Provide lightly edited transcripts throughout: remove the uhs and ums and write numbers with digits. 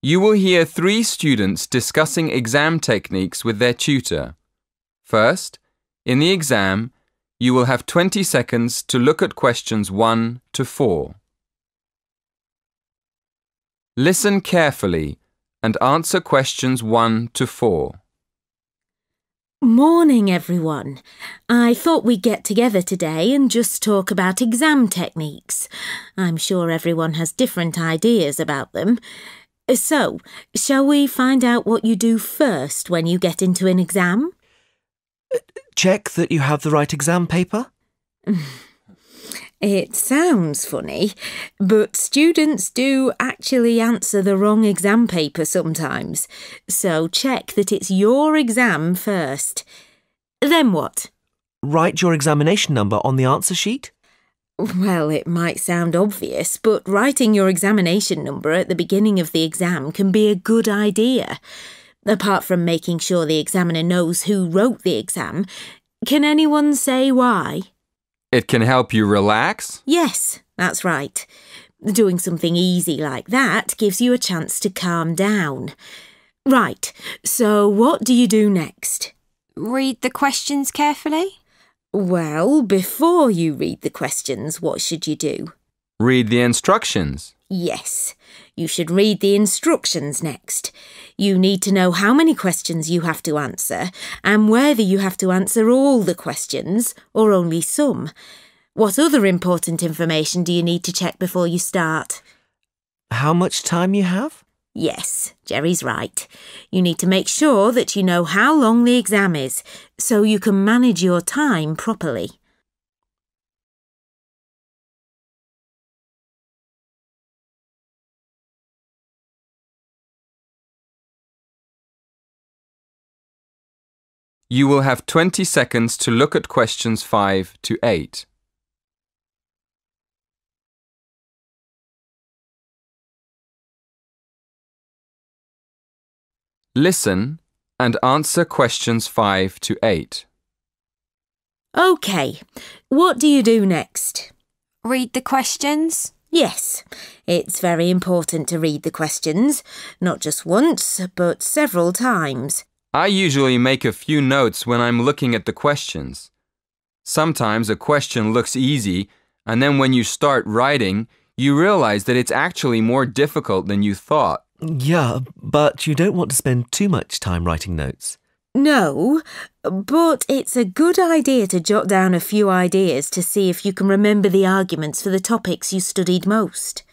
You will hear 3 students discussing exam techniques with their tutor. First, in the exam, you will have 20 seconds to look at questions 1 to 4. Listen carefully and answer questions 1 to 4. Morning, everyone. I thought we'd get together today and just talk about exam techniques. I'm sure everyone has different ideas about them. So, shall we find out what you do first when you get into an exam? Check that you have the right exam paper? It sounds funny, but students do actually answer the wrong exam paper sometimes. So check that it's your exam first. Then what? Write your examination number on the answer sheet? Well, it might sound obvious, but writing your examination number at the beginning of the exam can be a good idea. Apart from making sure the examiner knows who wrote the exam, can anyone say why? It can help you relax? Yes, that's right. Doing something easy like that gives you a chance to calm down. Right, so what do you do next? Read the questions carefully. Well, before you read the questions, what should you do? Read the instructions. Yes, you should read the instructions next. You need to know how many questions you have to answer and whether you have to answer all the questions or only some. What other important information do you need to check before you start? How much time you have? Yes, Jerry's right. You need to make sure that you know how long the exam is so you can manage your time properly. You will have 20 seconds to look at questions 5 to 8. Listen and answer questions 5 to 8. OK, what do you do next? Read the questions. Yes, it's very important to read the questions, not just once, but several times. I usually make a few notes when I'm looking at the questions. Sometimes a question looks easy, and then when you start writing, you realize that it's actually more difficult than you thought. Yeah, but you don't want to spend too much time writing notes. No, but it's a good idea to jot down a few ideas to see if you can remember the arguments for the topics you studied most.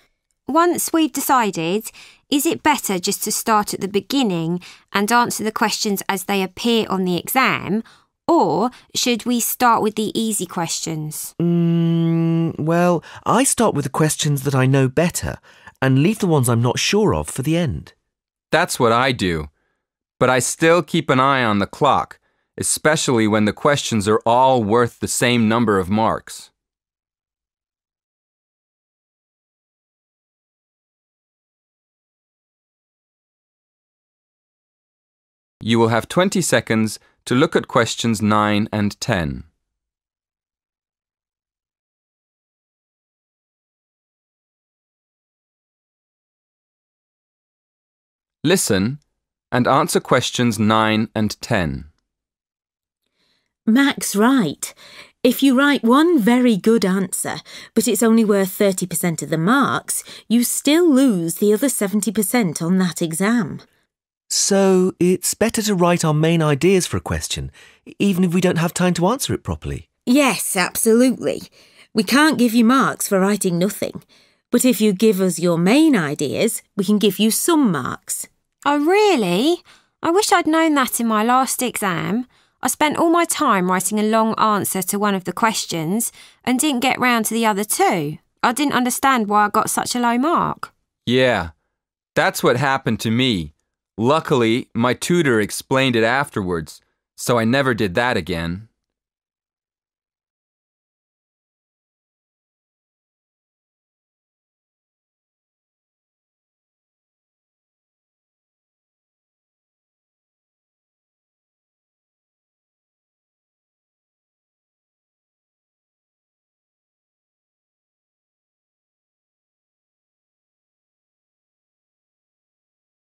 Once we've decided, is it better just to start at the beginning and answer the questions as they appear on the exam, or should we start with the easy questions? Well, I start with the questions that I know better and leave the ones I'm not sure of for the end. That's what I do. But I still keep an eye on the clock, especially when the questions are all worth the same number of marks. You will have 20 seconds to look at questions 9 and 10. Listen and answer questions 9 and 10. Mac's right. If you write one very good answer, but it's only worth 30% of the marks, you still lose the other 70% on that exam. So it's better to write our main ideas for a question, even if we don't have time to answer it properly. Yes, absolutely. We can't give you marks for writing nothing. But if you give us your main ideas, we can give you some marks. Oh, really? I wish I'd known that in my last exam. I spent all my time writing a long answer to one of the questions and didn't get round to the other two. I didn't understand why I got such a low mark. Yeah, that's what happened to me. Luckily, my tutor explained it afterwards, so I never did that again.